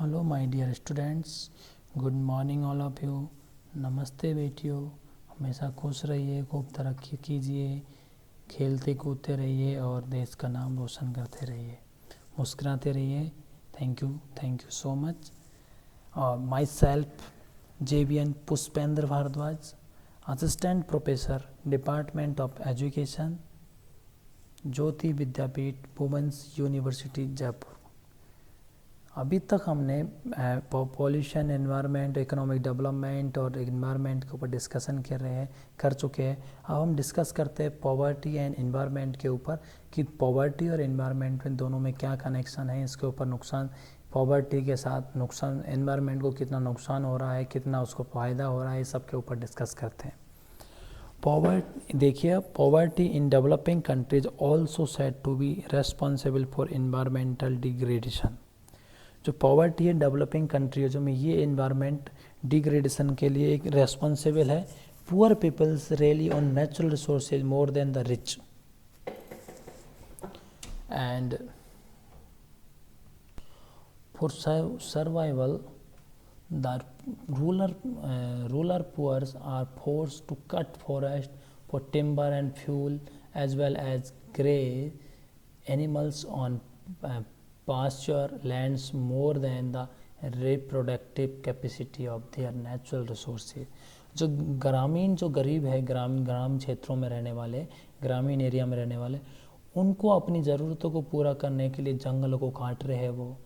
Hello my dear students, good morning all of you. नमस्ते बेटियों। हमेशा खुश रहिए, खूब तरक्की कीजिए, खेलते कूदते रहिए और देश का नाम रोशन करते रहिए, मुस्कुराते रहिए। Thank you so much. और myself JBN Pushpendra Bhardwaj, assistant professor, department of education, Jyoti Vidyapeeth, women's university, Jaipur. अभी तक हमने पॉल्यूशन, एनवायरनमेंट, इकोनॉमिक डेवलपमेंट और एनवायरनमेंट के ऊपर डिस्कशन कर चुके हैं। अब हम डिस्कस करते हैं पॉवर्टी एंड एनवायरनमेंट के ऊपर कि पॉवर्टी और एनवायरनमेंट में दोनों में क्या कनेक्शन है, इसके ऊपर नुकसान, पॉवर्टी के साथ नुकसान, एनवायरनमेंट को कितना नुकसान हो रहा है, कितना उसको फ़ायदा हो रहा है, इस सब के ऊपर डिस्कस करते हैं। देखिए, poverty in developing countries also said to be responsible for environmental degradation. जो पॉवर्टी है डेवलपिंग कंट्रीज़ों में, ये एनवायरनमेंट डिग्रेडेशन के लिए एक रेस्पॉन्सिबल है। Poor peoples rely on natural resources more than the rich and for survival the rural poor are forced to cut forest for timber and fuel as well as graze animals on pasture lands more than the reproductive capacity of their natural resources। जो गरीब है, ग्राम क्षेत्रों में रहने वाले, ग्रामीण area में रहने वाले, उनको अपनी ज़रूरतों को पूरा करने के लिए जंगलों को काट रहे हैं वो,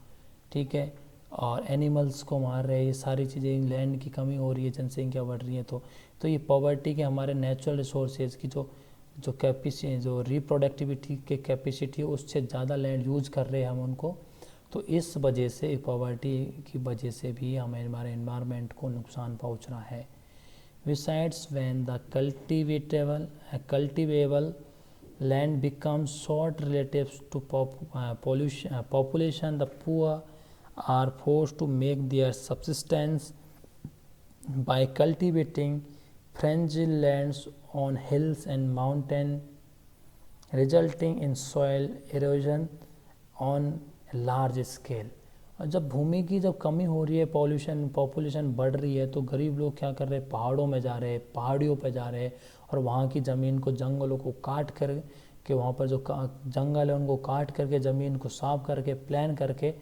ठीक है, और एनिमल्स को मार रहे हैं। ये सारी चीज़ें, लैंड की कमी हो रही है, जनसंख्या बढ़ रही है, तो ये पॉवर्टी के हमारे नेचुरल रिसोर्सेज की जो कैपेसिटी, जो रिप्रोडक्टिविटी के कैपेसिटी है, उससे ज़्यादा लैंड यूज कर रहे हैं हम उनको। तो इस वजह से, पॉवर्टी की वजह से भी हमें हमारे एनवायरनमेंट को नुकसान पहुंच रहा है। Besides when the cultivable land becomes short relative to population, the poor are forced to make their subsistence by cultivating fragile lands on hills and mountains, resulting in soil erosion on a large scale। और जब भूमि की कमी हो रही है, population बढ़ रही है, तो गरीब लोग क्या कर रहे हैं, पहाड़ों में जा रहे हैं, पहाड़ियों पे जा रहे हैं, और वहाँ की ज़मीन को, जंगलों को काट कर के, वहाँ पर जो जंगल है उनको काट करके, ज़मीन को साफ करके, प्लान करके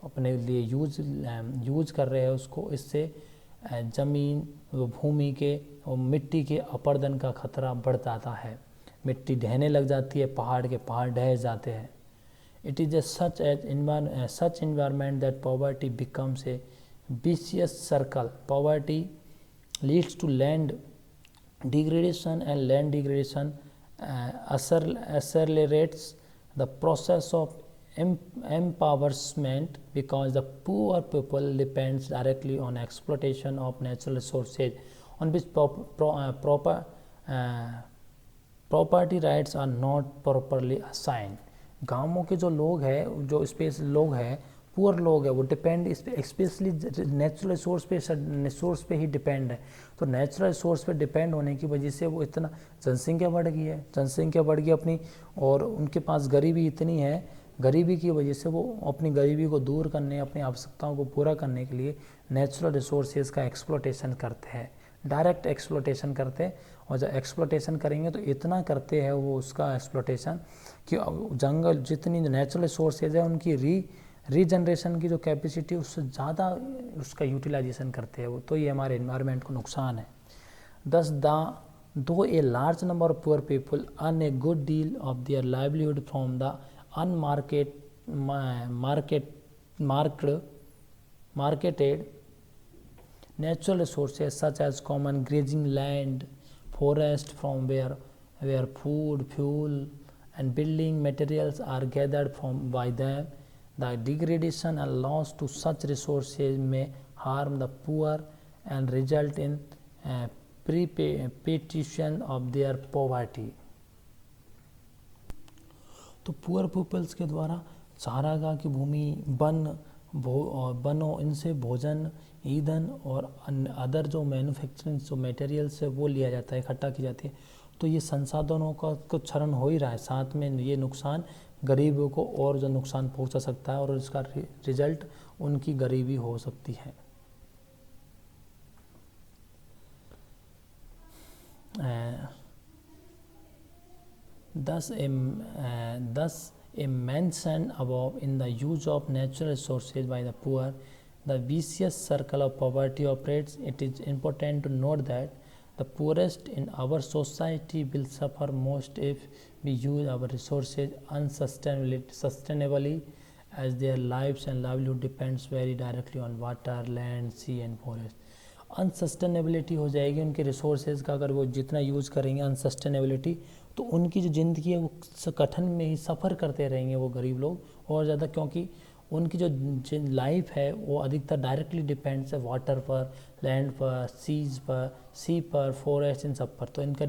अपने लिए यूज कर रहे हैं उसको। इससे ज़मीन, भूमि के और मिट्टी के अपरदन का खतरा बढ़ जाता है, मिट्टी ढहने लग जाती है, पहाड़ ढह जाते हैं। It is such environment that poverty becomes a vicious circle. Poverty leads to land degradation and land degradation accelerates the process of empowerment because the poor people depends directly on exploitation of natural resources on which property rights are not properly assigned। गांवों के जो लोग हैं, जो लोग हैं, poor लोग हैं, वो डिपेंड स्पेशली नेचुरल रिसोर्स पे ही डिपेंड है। तो नेचुरल रिसोर्स पे डिपेंड होने की वजह से वो इतना, जनसंख्या बढ़ गई अपनी, और उनके पास गरीबी इतनी है, गरीबी की वजह से वो अपनी गरीबी को दूर करने, अपनी आवश्यकताओं को पूरा करने के लिए नेचुरल रिसोर्सेज का एक्सप्लोटेशन करते हैं, डायरेक्ट एक्सप्लोटेशन करते हैं। और जब एक्सप्लोटेशन करेंगे तो इतना करते हैं वो उसका एक्सप्लोटेशन कि जंगल, जितनी नेचुरल रिसोर्सेज है, उनकी रीजनरेशन की जो कैपेसिटी, उससे ज़्यादा उसका यूटिलाइजेशन करते हैं वो। तो ये हमारे एनवायरनमेंट को नुकसान है। दस दो a large number of poor people earn a good deal of their livelihood from the marketed natural resources such as common grazing land, forest, from where food, fuel and building materials are gathered from by them. The degradation and loss to such resources may harm the poor and result in perpetuation of their poverty। तो poor peoples के द्वारा चारागाह की भूमि, वनों, इनसे भोजन, ईंधन और अदर जो मैन्युफैक्चरिंग जो मटेरियल्स है वो लिया जाता है, इकट्ठा की जाती है। तो ये संसाधनों का क्षरण हो ही रहा है, साथ में ये नुकसान गरीबों को और जो नुकसान पहुंचा सकता है और इसका रिजल्ट उनकी गरीबी हो सकती है। Thus a mention above in the use of natural resources by the poor, the vicious circle of poverty operates. It is important to note that the poorest in our society will suffer most if we use our resources unsustainably, as their lives and livelihood depends very directly on water, land, sea and forest. अनसस्टेनेबिलिटी हो जाएगी उनके resources का अगर वो जितना use करेंगे अनसस्टेनेबिलिटी, तो उनकी जो ज़िंदगी है वो कठिन में ही सफ़र करते रहेंगे वो गरीब लोग और ज़्यादा, क्योंकि उनकी जो लाइफ है वो अधिकतर डायरेक्टली डिपेंड्स है वाटर पर, लैंड पर, सी पर, फॉरेस्ट, इन सब पर। तो इनका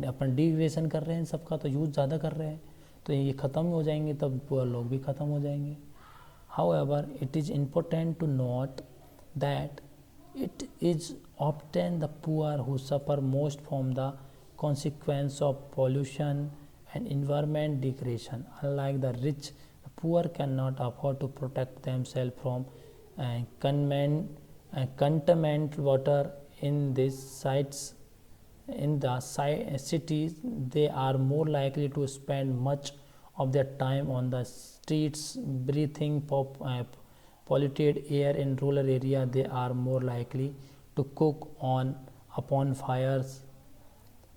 अपन डिग्रेडेशन कर रहे हैं, सबका तो यूज़ ज़्यादा कर रहे हैं, तो ये ख़त्म हो जाएंगे तब पुअर लोग भी ख़त्म हो जाएंगे। However it is important to note that it is often the poor who suffer most from the consequence of pollution and environment degradation. Unlike the rich, the poor cannot afford to protect themselves from contaminated water in these sites. In the cities, they are more likely to spend much of their time on the streets breathing polluted air. In rural area, they are more likely to cook upon fires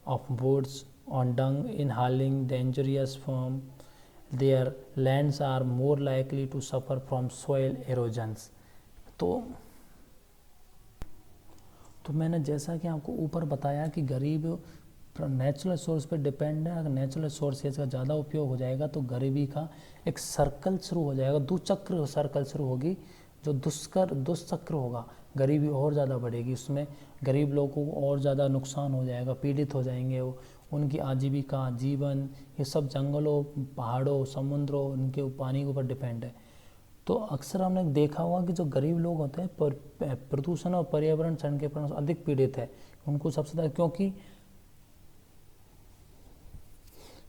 of woods, on dung, inhaling dangerous fumes. Their lands are more likely to suffer from soil erosions. तो मैंने जैसा कि आपको ऊपर बताया कि गरीब natural source पर डिपेंड है। अगर नेचुरल सोर्सेज का ज़्यादा उपयोग हो जाएगा तो गरीबी का एक सर्कल शुरू हो जाएगा, दुचक्र सर्कल शुरू होगी, जो दुष्चक्र होगा, गरीबी और ज़्यादा बढ़ेगी, उसमें गरीब लोगों को और ज़्यादा नुकसान हो जाएगा, पीड़ित हो जाएंगे वो, उनकी आजीविका, जीवन, ये सब जंगलों, पहाड़ों, समुद्रों, उनके पानी के ऊपर डिपेंड है। तो अक्सर हमने देखा होगा कि जो गरीब लोग होते हैं प्रदूषण और पर्यावरण क्षरण के परिणाम अधिक पीड़ित है, उनको सबसे ज़्यादा,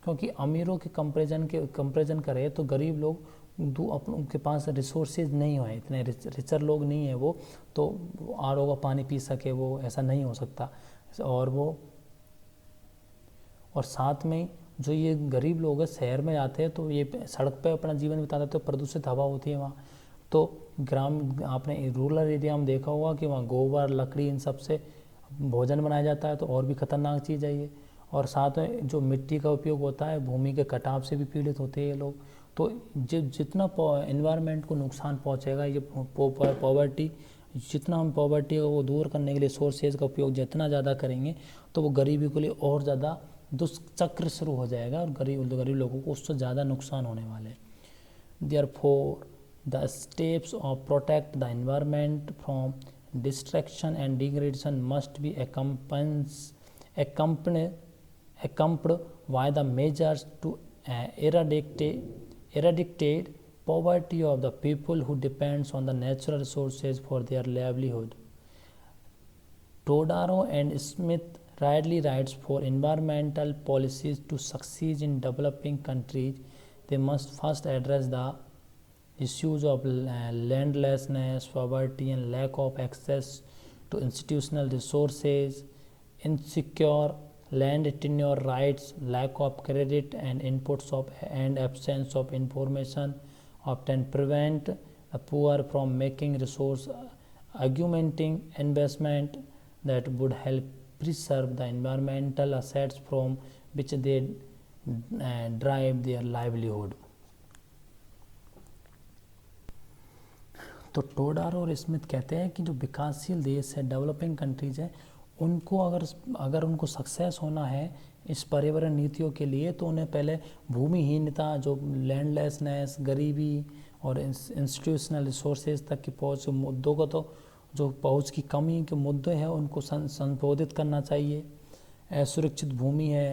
क्योंकि अमीरों के कंपेरिजन करें तो गरीब लोग उनके पास रिसोर्सेज नहीं है, इतने रिचर लोग नहीं है वो, तो आरओ का पानी पी सके, वो ऐसा नहीं हो सकता। और साथ में जो ये गरीब लोग हैं शहर में जाते हैं तो ये सड़क पे अपना जीवन बिता देते हैं, प्रदूषित हवा होती है वहाँ। तो आपने रूरल एरिया में देखा होगा कि वहाँ गोबर, लकड़ी, इन सब से भोजन बनाया जाता है, तो और भी खतरनाक चीज़ है ये। और साथ में जो मिट्टी का उपयोग होता है, भूमि के कटाव से भी पीड़ित होते हैं ये लोग। तो जितना एनवायरनमेंट को नुकसान पहुँचेगा ये पॉवर्टी, जितना हम पॉवर्टी को दूर करने के लिए सोर्सेज का उपयोग जितना ज़्यादा करेंगे तो वो गरीबी के लिए और ज़्यादा दुष्चक्र शुरू हो जाएगा और गरीब लोगों को उससे ज़्यादा नुकसान होने वाले। Therefore the steps of protect the environment from distraction and degradation must be accompanied by the measures to eradicate poverty of the people who depends on the natural resources for their livelihood. Todaro and Smith rightly writes, for environmental policies to succeed in developing countries, they must first address the issues of landlessness, poverty and lack of access to institutional resources, insecure land tenure rights, lack of credit and inputs and absence of information often prevent the poor from making resource augmenting investment that would help preserve the environmental assets from which they derive their livelihood. तो टोडारो और Smith कहते हैं कि जो विकासशील देश है, developing countries है, उनको अगर उनको सक्सेस होना है इस पर्यावरण नीतियों के लिए, तो उन्हें पहले भूमिहीनता, जो लैंडलेसनेस, गरीबी और इंस्टीट्यूशनल रिसोर्सेज तक की पहुँच मुद्दों को, तो जो पहुँच की कमी के मुद्दे हैं उनको संबोधित करना चाहिए। असुरक्षित भूमि है,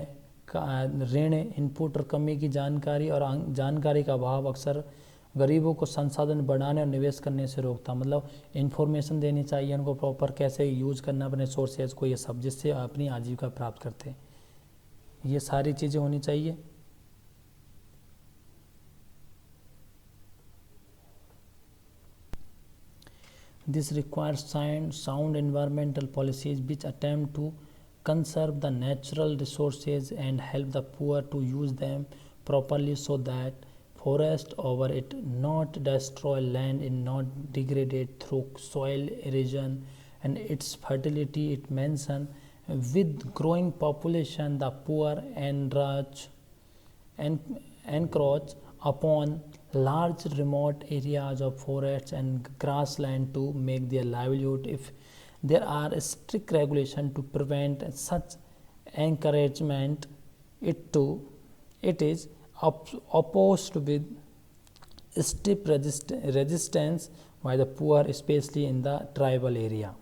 ऋण, इनपुट और कमी की जानकारी और जानकारी का अभाव अक्सर गरीबों को संसाधन बढ़ाने और निवेश करने से रोकता। मतलब इन्फॉर्मेशन देनी चाहिए उनको प्रॉपर, कैसे यूज करना अपने सोर्सेज को, ये सब, जिससे अपनी आजीविका प्राप्त करते हैं। ये सारी चीज़ें होनी चाहिए। This requires sound environmental policies which attempt to conserve the natural resources and help the poor to use them properly so that forest over it not destroy land and not degrade it through soil erosion and its fertility. It mentioned with growing population the poor encroach upon large remote areas of forests and grassland to make their livelihood. If there are strict regulations to prevent such encouragement, it is opposed with stiff resistance by the poor, especially in the tribal area.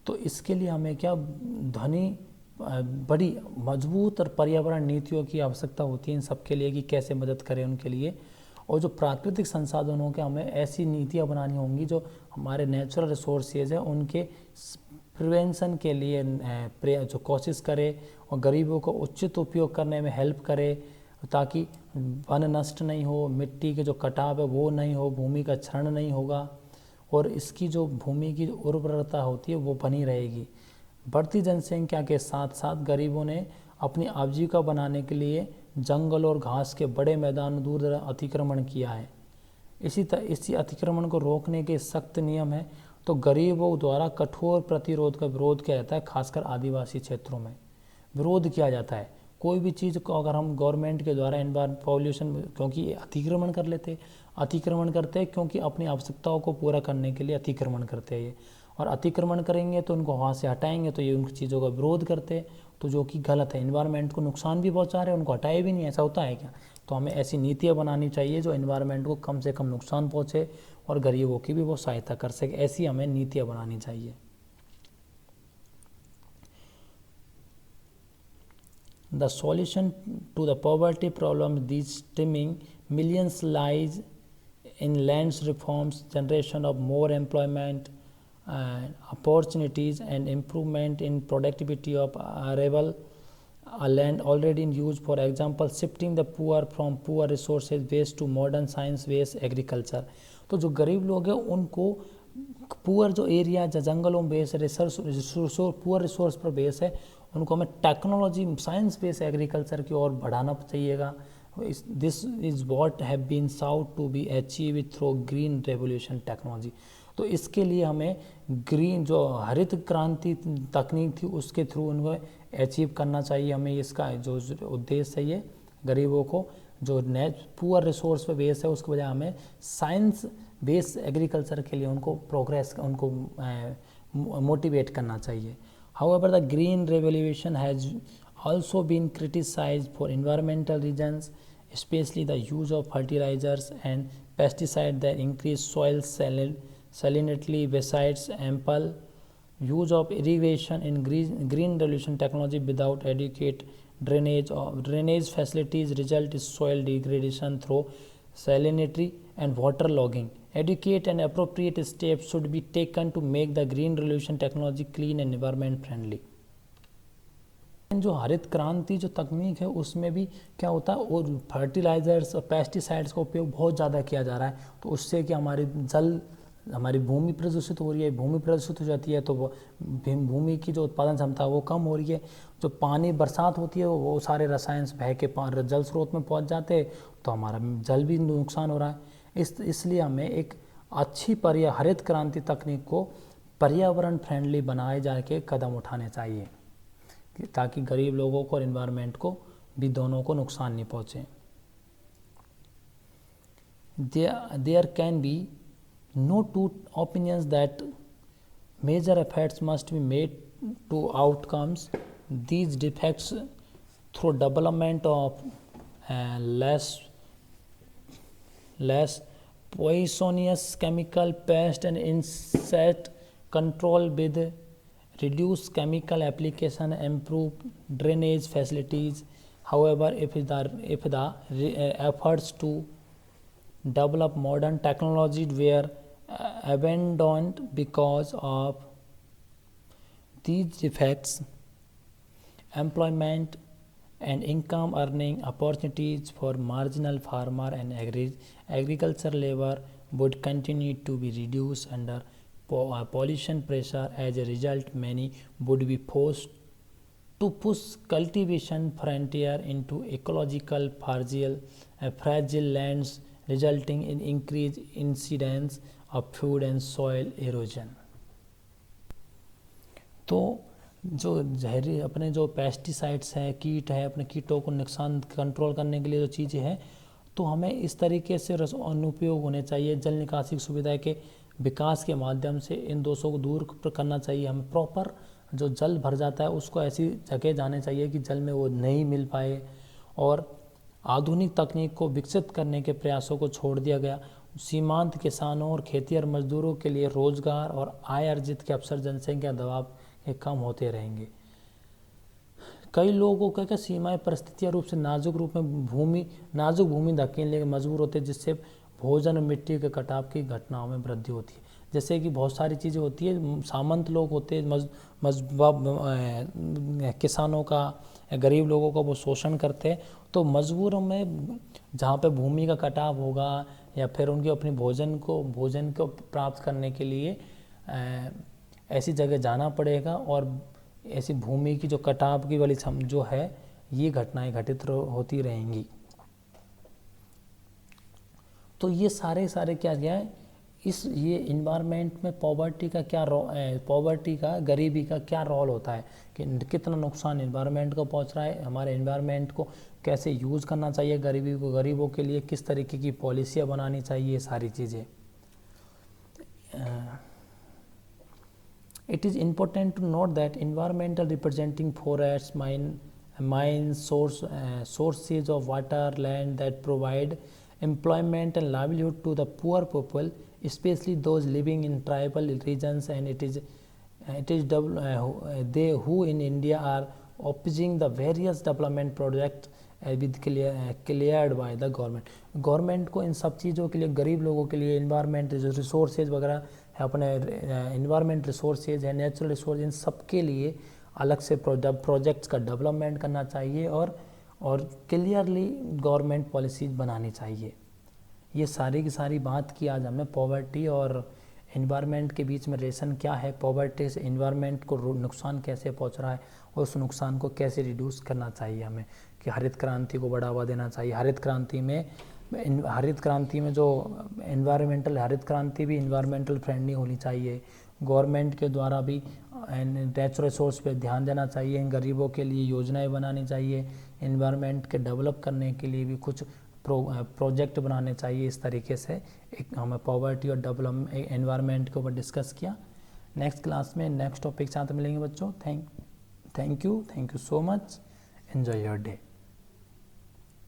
तो इसके लिए हमें क्या ध्वनि बड़ी मजबूत और पर्यावरण नीतियों की आवश्यकता होती है इन सब के लिए कि कैसे मदद करें उनके लिए। और जो प्राकृतिक संसाधनों के हमें ऐसी नीतियाँ बनानी होंगी जो हमारे नेचुरल रिसोर्सेज हैं उनके प्रिवेंशन के लिए जो कोशिश करे और गरीबों को उचित उपयोग करने में हेल्प करे ताकि वन नष्ट नहीं हो, मिट्टी के जो कटाव है वो नहीं हो, भूमि का क्षरण नहीं होगा और इसकी जो भूमि की उर्वरता होती है वो बनी रहेगी। बढ़ती जनसंख्या के साथ साथ गरीबों ने अपनी आजीविका बनाने के लिए जंगल और घास के बड़े मैदान दूर दराज अतिक्रमण किया है। इसी अतिक्रमण को रोकने के सख्त नियम है तो गरीबों द्वारा कठोर प्रतिरोध का विरोध किया जाता है। खासकर आदिवासी क्षेत्रों में विरोध किया जाता है। कोई भी चीज़ को अगर हम गवर्नमेंट के द्वारा पॉल्यूशन, क्योंकि अतिक्रमण करते हैं क्योंकि अपनी आवश्यकताओं को पूरा करने के लिए अतिक्रमण करते हैं ये, और अतिक्रमण करेंगे तो उनको वहाँ से हटाएंगे तो ये उन चीज़ों का विरोध करते हैं, तो जो कि गलत है, इन्वायरमेंट को नुकसान भी पहुँचा रहे हैं, उनको हटाए भी नहीं, ऐसा होता है क्या। तो हमें ऐसी नीतियाँ बनानी चाहिए जो इन्वायरमेंट को कम से कम नुकसान पहुँचे और गरीबों की भी वो सहायता कर सके, ऐसी हमें नीतियाँ बनानी चाहिए। The solution to the poverty problem these stemming millions lies in lands reforms, generation of more employment opportunities and improvement in productivity of arable land already in use. For example, shifting the poor from poor resources based to modern science based agriculture. तो जो गरीब लोग हैं उनको poor जो area जंगलों base poor resource पर base है उनको हमें टेक्नोलॉजी साइंस बेस एग्रीकल्चर की ओर बढ़ाना चाहिएगा। This is what have been sought to be achieve through green revolution technology. तो इसके लिए हमें ग्रीन जो हरित क्रांति तकनीक थी उसके थ्रू उनको अचीव करना चाहिए। हमें इसका जो उद्देश्य है ये गरीबों को जो पुअर रिसोर्स पे बेस है उसके बजाय हमें साइंस बेस एग्रीकल्चर के लिए उनको मोटिवेट करना चाहिए। However, the green revolution has also been criticized for environmental reasons, especially the use of fertilizers and pesticides that increase soil salinity. Besides ample use of irrigation in green revolution technology without adequate drainage facilities result in soil degradation through salinity and water logging. Adequate and appropriate steps should be taken to make the green revolution technology clean and environment friendly. जो हरित क्रांति जो तकनीक है उसमें भी क्या होता है और फर्टिलाइजर्स और पेस्टिसाइड्स का उपयोग बहुत ज़्यादा किया जा रहा है, तो उससे कि हमारी भूमि प्रदूषित हो रही है, भूमि प्रदूषित हो जाती है तो भूमि की जो उत्पादन क्षमता है वो कम हो रही है। जो पानी बरसात होती है वो सारे रसायन बह के जल स्रोत में पहुंच जाते हैं तो हमारा जल भी नुकसान हो रहा है। इसलिए हमें एक अच्छी हरित क्रांति तकनीक को पर्यावरण फ्रेंडली बनाए जाके कदम उठाने चाहिए ताकि गरीब लोगों को और इन्वायरमेंट को भी दोनों को नुकसान नहीं पहुँचे। There can be no two opinions that major efforts must be made to outcomes these defects through development of less poisonous chemical, pest and insect control with reduced chemical application, improve drainage facilities. However, if the efforts to develop modern technology were abandoned because of these defects, employment and income earning opportunities for marginal farmer and agriculture labor would continue to be reduced under pollution pressure. As a result, many would be forced to push cultivation frontier into ecological fragile lands, resulting in increased incidence of food and soil erosion. तो जो जहरी अपने जो pesticides हैं, कीट है, अपने कीटों को नुकसान कंट्रोल करने के लिए जो चीज़ें हैं, तो हमें इस तरीके से अनुपयोग होने चाहिए। जल निकासी सुविधा के विकास के माध्यम से इन दोषों को दूर करना चाहिए। हमें प्रॉपर जो जल भर जाता है उसको ऐसी जगह जाने चाहिए कि जल में वो नहीं मिल पाए, और आधुनिक तकनीक को विकसित करने के प्रयासों को छोड़ दिया गया। सीमांत किसानों और खेतिहर मजदूरों के लिए रोजगार और आय अर्जित के अवसर जनसंख्या दबाव के कम होते रहेंगे। कई लोगों को क्या सीमाएं परिस्थितियां रूप से नाजुक भूमि धकेलने के मजबूर होते हैं, जिससे भोजन और मिट्टी के कटाव की घटनाओं में वृद्धि होती है। जैसे कि बहुत सारी चीज़ें होती है, सामंत लोग होते हैं, किसानों का, गरीब लोगों का वो शोषण करते हैं। तो मजबूरों में जहाँ पे भूमि का कटाव होगा या फिर उनके अपने भोजन को प्राप्त करने के लिए ऐसी जगह जाना पड़ेगा, और ऐसी भूमि की जो कटाव की वाली जो है ये घटनाएं घटित होती रहेंगी। तो ये सारे क्या है ये इन्वायरमेंट में पॉवर्टी का गरीबी का क्या रोल होता है, कि कितना नुकसान इन्वायरमेंट को पहुंच रहा है, हमारे इन्वायरमेंट को कैसे यूज़ करना चाहिए, गरीबों के लिए किस तरीके की पॉलिसियाँ बनानी चाहिए, सारी चीज़ें। It is important to note that environmental representing forests, mines, sources of water, land that provide employment and livelihood to the poor people, especially those living in tribal regions, and it is they who in India are opposing the various development projects with cleared by the government. Government को इन सब चीज़ों के लिए, गरीब लोगों के लिए environment resources वगैरह है, अपने इन्वायरमेंट रिसोर्सेज है, नेचुरल रिसोर्स, इन सब के लिए अलग से प्रोजेक्ट्स का डेवलपमेंट करना चाहिए, और क्लियरली गवर्नमेंट पॉलिसीज बनानी चाहिए। ये सारी की सारी बात की आज हमने पॉवर्टी और इन्वायरमेंट के बीच में रिलेशन क्या है, पॉवर्टी से इन्वायरमेंट को नुकसान कैसे पहुंच रहा है, और उस नुकसान को कैसे रिड्यूस करना चाहिए हमें, कि हरित क्रांति को बढ़ावा देना चाहिए। हरित क्रांति में जो हरित क्रांति भी इन्वायरमेंटल फ्रेंडली होनी चाहिए। गवर्नमेंट के द्वारा भी नेचुरल रिसोर्स पे ध्यान देना चाहिए, गरीबों के लिए योजनाएं बनानी चाहिए, इन्वायरमेंट के डेवलप करने के लिए भी कुछ प्रोजेक्ट बनाने चाहिए। इस तरीके से एक हमें पॉवर्टी और डेवलपमेंट एनवायरनमेंट के ऊपर डिस्कस किया। नेक्स्ट क्लास में नेक्स्ट टॉपिक के साथ मिलेंगे बच्चों। Thank you so much. Enjoy your day.